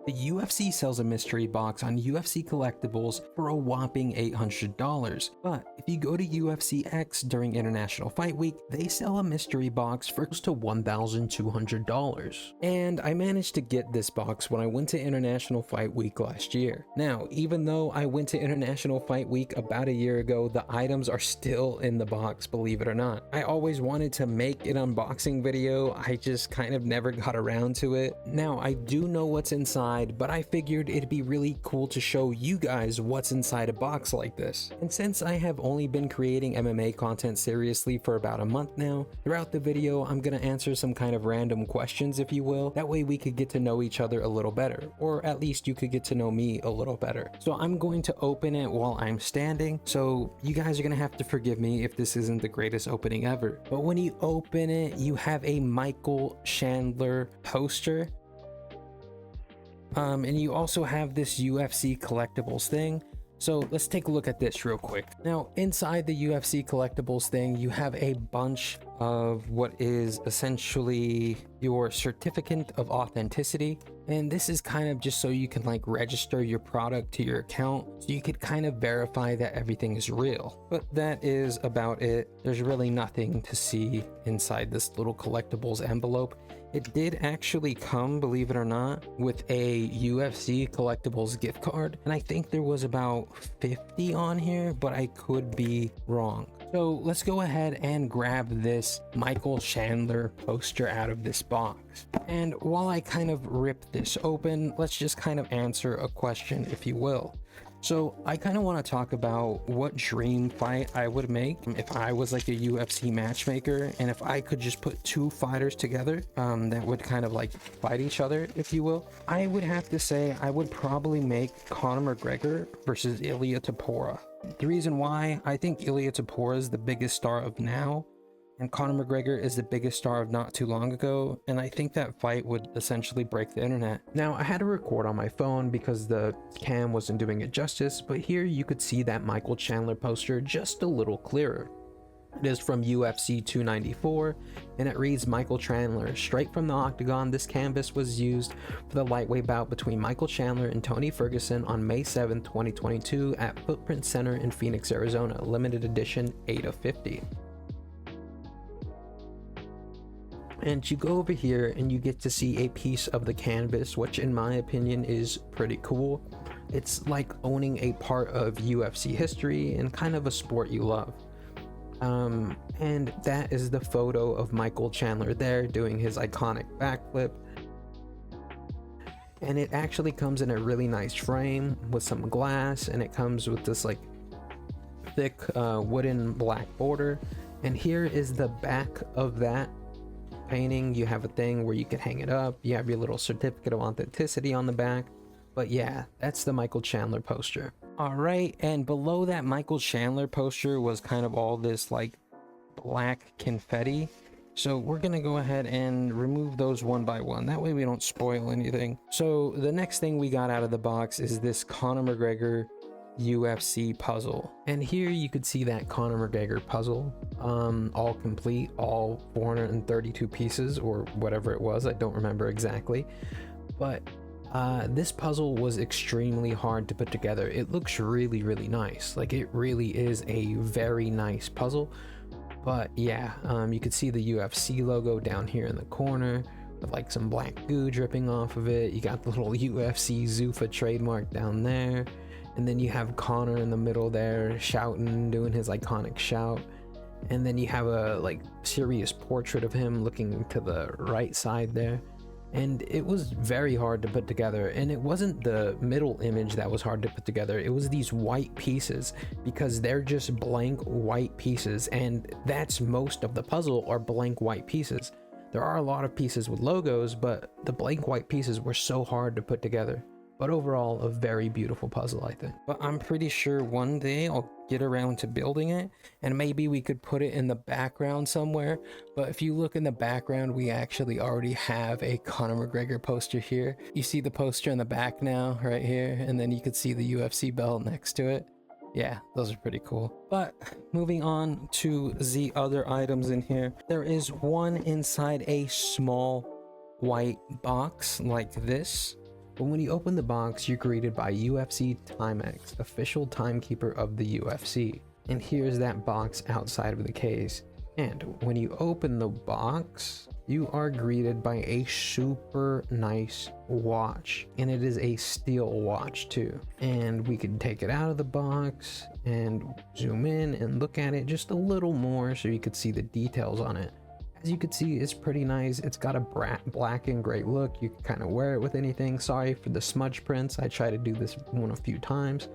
The UFC sells a mystery box on UFC Collectibles for a whopping $800, but if you go to UFC X during International Fight Week, they sell a mystery box for close to $1,200. And I managed to get this box when I went to International Fight Week last year. Now, even though I went to International Fight Week about a year ago, the items are still in the box, believe it or not. I always wanted to make an unboxing video, I just kind of never got around to it. Now, I do know what's inside, but I figured it'd be really cool to show you guys what's inside a box like this. And since I have only been creating MMA content seriously for about a month now, throughout the video I'm gonna answer some kind of random questions, if you will. That way we could get to know each other a little better, or at least you could get to know me a little better. So I'm going to open it while I'm standing, so you guys are gonna have to forgive me if this isn't the greatest opening ever. But when you open it, you have a Michael Chandler poster. And you also have this UFC collectibles thing. So let's take a look at this real quick. Now, inside the UFC collectibles thing, you have a bunch of what is essentially your certificate of authenticity. And this is kind of just so you can like register your product to your account, so you could kind of verify that everything is real. But that is about it. There's really nothing to see inside this little collectibles envelope. It did actually come, believe it or not, with a UFC collectibles gift card, and I think there was about 50 on here, but I could be wrong. So let's go ahead and grab this Michael Chandler poster out of this box. And while I kind of rip this open, let's just kind of answer a question, if you will. So I kind of want to talk about what dream fight I would make if I was like a UFC matchmaker, and if I could just put two fighters together that would kind of like fight each other, if you will. I would have to say I would probably make Conor McGregor versus Ilia Topuria. The reason why, I think Ilia Topuria is the biggest star of now, and Conor McGregor is the biggest star of not too long ago, and I think that fight would essentially break the internet. Now, I had to record on my phone because the cam wasn't doing it justice, but here you could see that Michael Chandler poster just a little clearer. It is from UFC 294, and it reads Michael Chandler. Straight from the octagon, this canvas was used for the lightweight bout between Michael Chandler and Tony Ferguson on May 7, 2022 at Footprint Center in Phoenix, Arizona. Limited edition 8 of 50. And you go over here and you get to see a piece of the canvas, which in my opinion is pretty cool. It's like owning a part of UFC history and kind of a sport you love. And that is the photo of Michael Chandler there doing his iconic backflip. And it actually comes in a really nice frame with some glass, and it comes with this like thick wooden black border. And here is the back of that painting. You have a thing where you can hang it up. You have your little certificate of authenticity on the back. But yeah, that's the Michael Chandler poster. All right, and below that Michael Chandler poster was kind of all this like black confetti. So we're gonna go ahead and remove those one by one. That way we don't spoil anything. So the next thing we got out of the box is this Conor McGregor UFC puzzle. And here you could see that Conor McGregor puzzle, all complete, all 432 pieces or whatever it was. I don't remember exactly. But this puzzle was extremely hard to put together. It looks really, really nice. Like, it really is a very nice puzzle. But yeah, you could see the UFC logo down here in the corner with like some black goo dripping off of it. You got the little UFC Zuffa trademark down there. And then you have Conor in the middle there shouting, doing his iconic shout. And then you have a like serious portrait of him looking to the right side there. And it was very hard to put together, and it wasn't the middle image that was hard to put together. It was these white pieces, because they're just blank white pieces, and that's most of the puzzle are blank white pieces. There are a lot of pieces with logos, but the blank white pieces were so hard to put together. But overall, a very beautiful puzzle, I think. But I'm pretty sure one day I'll get around to building it, and maybe we could put it in the background somewhere. But if you look in the background, we actually already have a Conor McGregor poster here. You see the poster in the back now, right here, and then you could see the UFC belt next to it. Yeah, those are pretty cool. But moving on to the other items in here, there is one inside a small white box like this. But when you open the box, you're greeted by UFC Timex, official timekeeper of the UFC. And here's that box outside of the case. And when you open the box, you are greeted by a super nice watch. And it is a steel watch too. And we can take it out of the box and zoom in and look at it just a little more so you could see the details on it. As you can see, it's pretty nice. It's got a black and gray look. You can kind of wear it with anything. Sorry for the smudge prints. I tried to do this one a few times,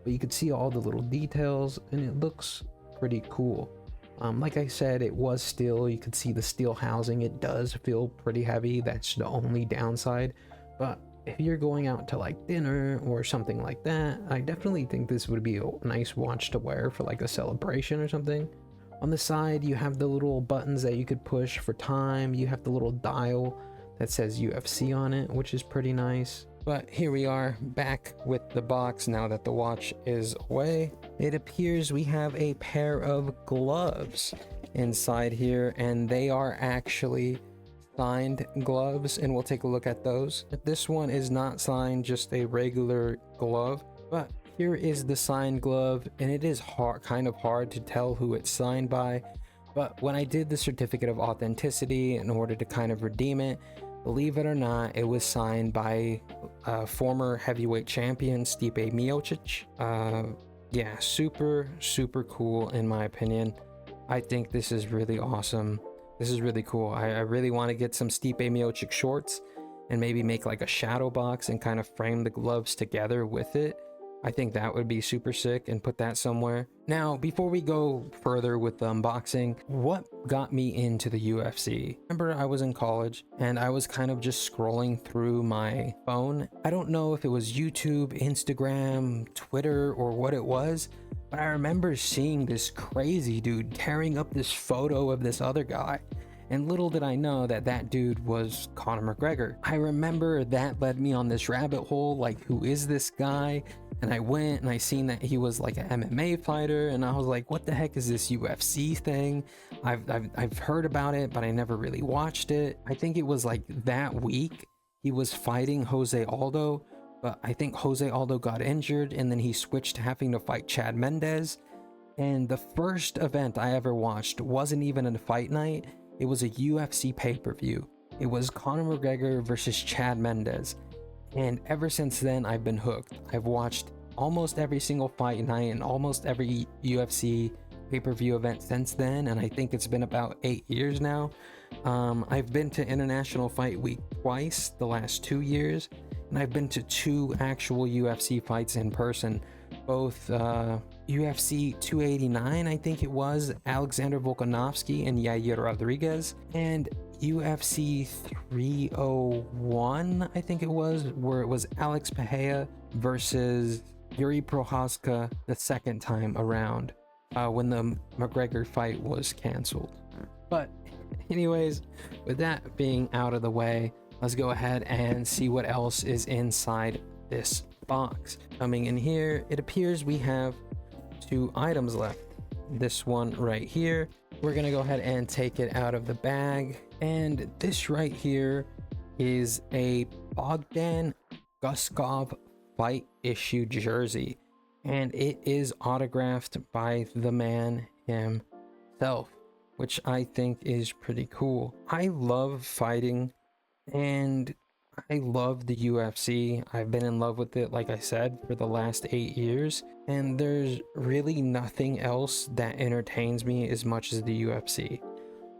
but you can see all the little details and it looks pretty cool. Like I said, it was steel. You could see the steel housing. It does feel pretty heavy. That's the only downside. But if you're going out to like dinner or something like that, I definitely think this would be a nice watch to wear for like a celebration or something. On the side, you have the little buttons that you could push for time. You have the little dial that says UFC on it, which is pretty nice. But here we are back with the box now that the watch is away. It appears we have a pair of gloves inside here, and they are actually signed gloves, and we'll take a look at those. This one is not signed, just a regular glove, but here is the signed glove, and it is kind of hard to tell who it's signed by. But when I did the certificate of authenticity in order to kind of redeem it, believe it or not, it was signed by former heavyweight champion Stipe Miocic. Yeah, super cool in my opinion. I think this is really awesome. This is really cool. I really want to get some Stipe Miocic shorts and maybe make like a shadow box and kind of frame the gloves together with it. I think that would be super sick, and put that somewhere. Now, before we go further with the unboxing, what got me into the UFC? Remember, I was in college and I was kind of just scrolling through my phone. I don't know if it was YouTube, Instagram, Twitter, or what it was, but I remember seeing this crazy dude tearing up this photo of this other guy. And little did I know that that dude was Conor McGregor. I remember that led me on this rabbit hole, like, who is this guy? And I went and I seen that he was like an MMA fighter, and I was like, what the heck is this UFC thing? I've heard about it, but I never really watched it. I think it was like that week he was fighting Jose Aldo, but I think Jose Aldo got injured, and then he switched to having to fight Chad Mendes. And the first event I ever watched wasn't even a fight night. It was a UFC pay-per-view. It was Conor McGregor versus Chad Mendes. And ever since then, I've been hooked. I've watched almost every single fight night and almost every UFC pay-per-view event since then. And I think it's been about 8 years now. I've been to International Fight Week twice the last 2 years. And I've been to 2 actual UFC fights in person. Both UFC 289, I think it was, Alexander Volkanovski and Yair Rodriguez, and UFC 301, I think it was, where it was Alex Pereira versus Yuri Prochazka the second time around, when the McGregor fight was canceled. But anyways, with that being out of the way, let's go ahead and see what else is inside this box. Coming in here, it appears we have 2 items left. This one right here, we're gonna go ahead and take it out of the bag, and this right here is a Bogdan Guskov fight issue jersey, and it is autographed by the man himself, which I think is pretty cool. I love fighting, and I love the UFC. I've been in love with it, like I said, for the last 8 years, and there's really nothing else that entertains me as much as the UFC.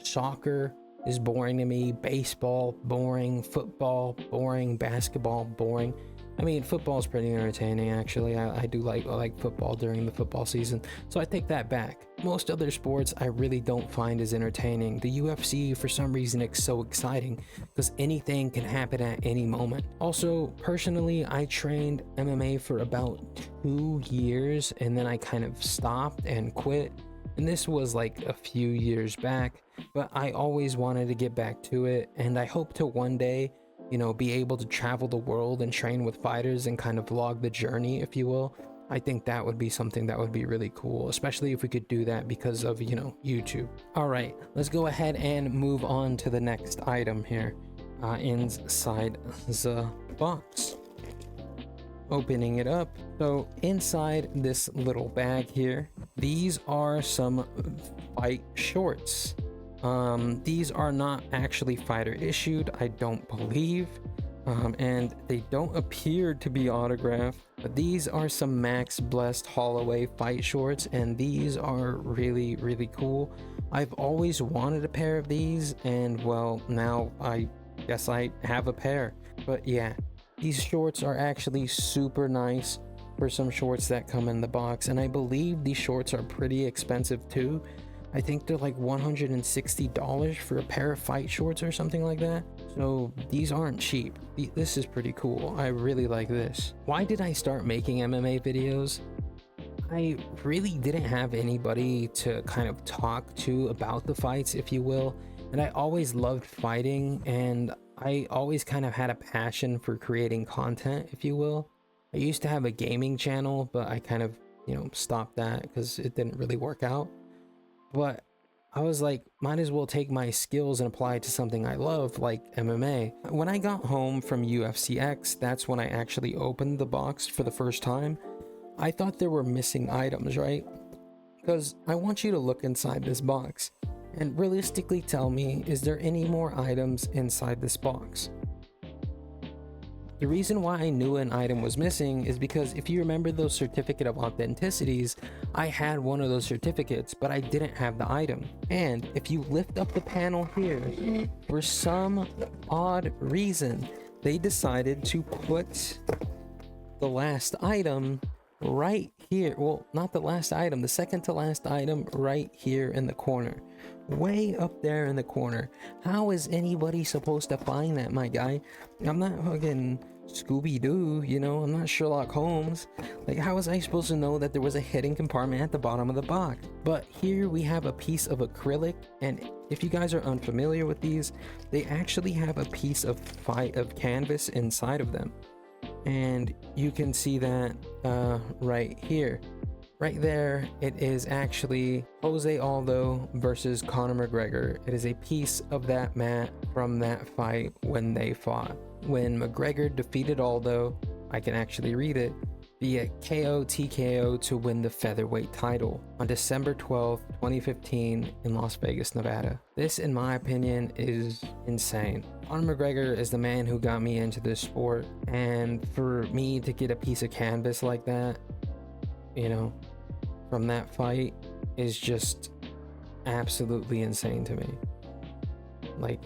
Soccer is boring to me, baseball boring, football boring, basketball boring. I mean, football is pretty entertaining, actually. I do like football during the football season, so I take that back. Most other sports I really don't find as entertaining. The UFC, for some reason, it's so exciting because anything can happen at any moment. Also, personally, I trained MMA for about 2 years, and then I kind of stopped and quit. And this was like a few years back, but I always wanted to get back to it, and I hope to one day, you know, be able to travel the world and train with fighters and kind of vlog the journey, if you will. I think that would be something that would be really cool, especially if we could do that because of, you know, YouTube. All right, let's go ahead and move on to the next item here inside the box. opening it up. So inside this little bag here, these are some fight shorts. These are not actually fighter issued, I don't believe, and they don't appear to be autographed, but these are some Max Blessed Holloway fight shorts, and these are really, really cool. I've always wanted a pair of these, and well, now I guess I have a pair. But yeah, these shorts are actually super nice for some shorts that come in the box, and I believe these shorts are pretty expensive too. I think they're like $160 for a pair of fight shorts or something like that. So these aren't cheap. This is pretty cool. I really like this. Why did I start making MMA videos? I really didn't have anybody to kind of talk to about the fights, if you will. And I always loved fighting, and I always kind of had a passion for creating content, if you will. I used to have a gaming channel, but I kind of, stopped that because it didn't really work out. But I was like, might as well take my skills and apply it to something I love, like MMA. When I got home from UFC X, that's when I actually opened the box for the first time. I thought there were missing items, right? Because I want you to look inside this box and realistically tell me, is there any more items inside this box? The reason why I knew an item was missing is because if you remember those certificate of authenticities, I had one of those certificates, but I didn't have the item. And if you lift up the panel here, for some odd reason, they decided to put the last item right here. Well, not the last item, the second to last item right here in the corner, way up there in the corner. How is anybody supposed to find that, my guy? I'm not fucking Scooby-Doo, I'm not Sherlock Holmes. Like, how was I supposed to know that there was a hidden compartment at the bottom of the box? But here we have a piece of acrylic, and if you guys are unfamiliar with these, they actually have a piece of canvas inside of them. And you can see that right here. Right there, it is actually Jose Aldo versus Conor McGregor. It is a piece of that mat from that fight when they fought. When McGregor defeated Aldo, I can actually read it, via KO TKO to win the featherweight title on December 12th, 2015 in Las Vegas, Nevada. This, in my opinion, is insane. Conor McGregor is the man who got me into this sport, and for me to get a piece of canvas like that, from that fight is just absolutely insane to me. Like,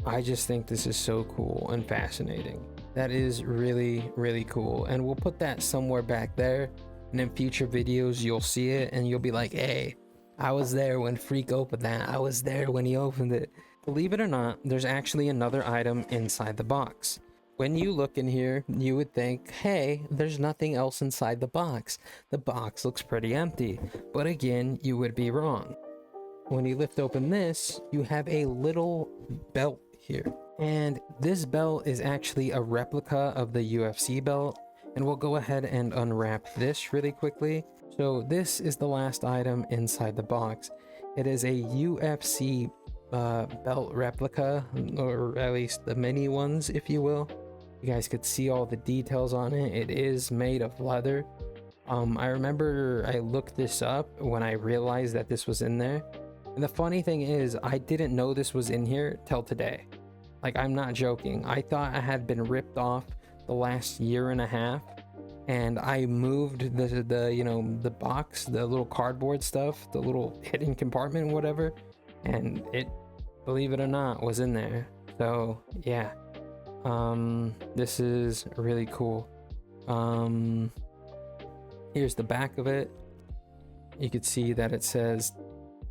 I just think this is so cool and fascinating. That is really, really cool. And we'll put that somewhere back there, and in future videos you'll see it and you'll be like, hey, I was there when Freak opened that. I was there when he opened it. Believe it or not, there's actually another item inside the box. When you look in here, you would think, hey, there's nothing else inside the box. The box looks pretty empty. But again, you would be wrong. When you lift open this, you have a little belt here. And this belt is actually a replica of the UFC belt. And we'll go ahead and unwrap this really quickly. So this is the last item inside the box. It is a UFC belt replica, or at least the mini ones, if you will. You guys could see all the details on it. It is made of leather. I remember I looked this up when I realized that this was in there. And the funny thing is, I didn't know this was in here till today. Like, I'm not joking. I thought I had been ripped off the last year and a half, and I moved the box, the little cardboard stuff, the little hidden compartment, whatever, and it, believe it or not, was in there. So yeah, this is really cool. Here's the back of it. You could see that it says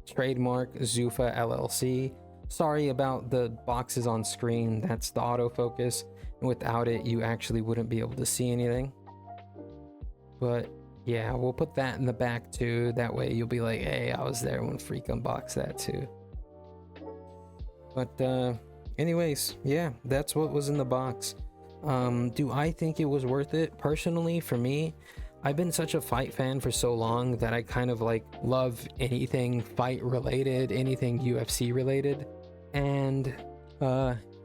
trademark Zuffa LLC. Sorry about the boxes on screen, that's the autofocus, and without it you actually wouldn't be able to see anything. But yeah, we'll put that in the back too, that way you'll be like, hey, I was there when Freak unboxed that too. But anyways, yeah, that's what was in the box. Do I think it was worth it? Personally, for me, I've been such a fight fan for so long that I kind of like love anything fight related, anything UFC related. And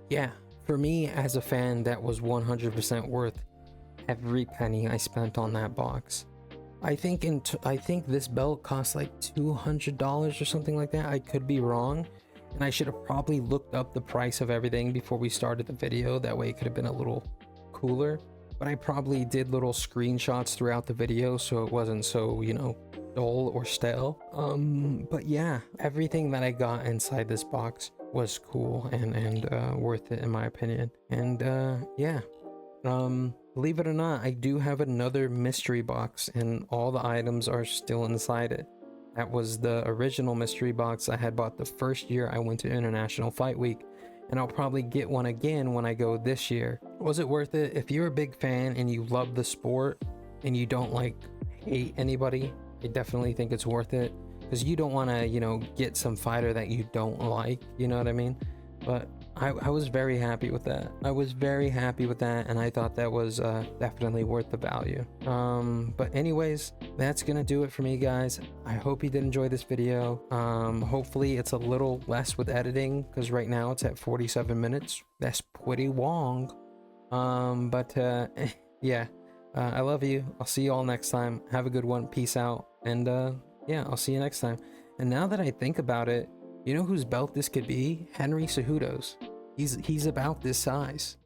yeah, for me as a fan, that was 100% worth every penny I spent on that box. I think I think this belt cost like $200 or something like that. I could be wrong, and I should have probably looked up the price of everything before we started the video. That way it could have been a little cooler. But I probably did little screenshots throughout the video so it wasn't so, you know, dull or stale. But yeah, everything that I got inside this box was cool and worth it in my opinion. And yeah, believe it or not, I do have another mystery box and all the items are still inside it. That was the original mystery box I had bought the first year I went to International Fight Week, and I'll probably get one again when I go this year. Was it worth it? If you're a big fan and you love the sport and you don't like hate anybody, I definitely think it's worth it, because you don't want to, you know, get some fighter that you don't like, you know what I mean? But I was very happy with that. I was very happy with that, and I thought that was definitely worth the value. But anyways, that's gonna do it for me, guys. I hope you did enjoy this video. Hopefully it's a little less with editing, because right now it's at 47 minutes. That's pretty long. Yeah, I love you. I'll see you all next time. Have a good one. Peace out. And yeah, I'll see you next time. And now that I think about it, you know whose belt this could be? Henry Cejudo's. He's about this size.